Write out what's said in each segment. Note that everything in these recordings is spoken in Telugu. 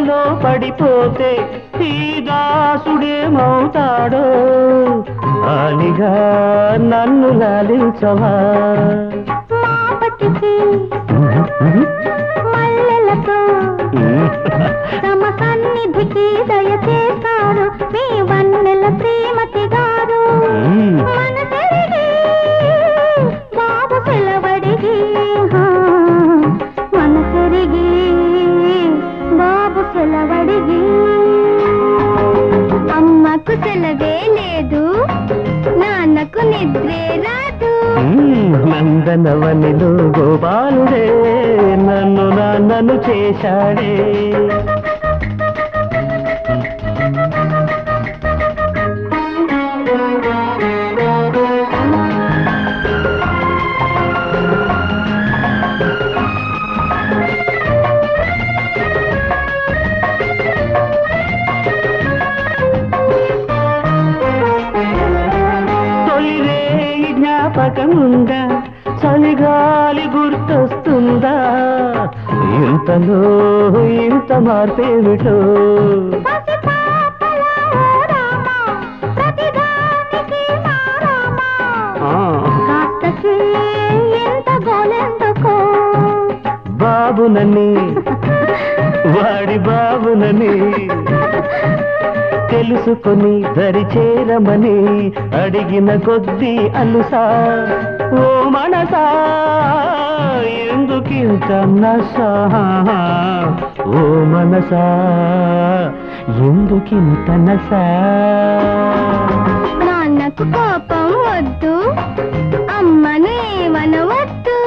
వలలో పడిపోతే ఈ దాసుడేమవుతాడో ఆలిగా నన్ను లాలించవా మల్లెలతో తమ సన్నిధికి దయచేస్తారు మీ వన్నెల శ్రీమతి గారు మనసెరిగి బాబు సెలవడిగి మనసెరిగి బాబు సెలవడిగి అమ్మకు సెలవే లేదు నాన్నకు నిద్రే రాదు నందనవనిలో గోపాలుడే నన్ను నాన్నను చేశాడే జ్ఞాపకముందా చలిగాలి గుర్తొస్తుందా ఇంతలో ఇంత మార్పేమిటో బాబునని వాడి బాబునని తెలుసుకొని దరి చేరమని అడిగిన కొద్దీ అలుసా ఓ మనసా ఎందుకింత నసా ఓ మనసా ఎందుకింత నసా నాన్నకు కోపం వద్దు అమ్మను ఏమనవద్దు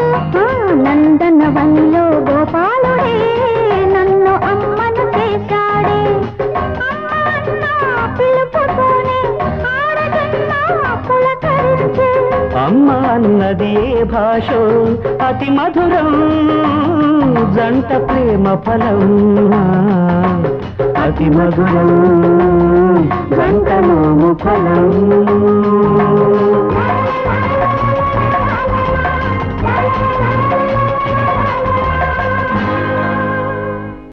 నందనవనిలో గోపాలుడే నన్ను అమ్మను చేశాడే అమ్మ అన్నది ఏ భాషో అతి మధురం జంట ప్రేమ ఫలం అతి మధురం జంట నోము ఫలం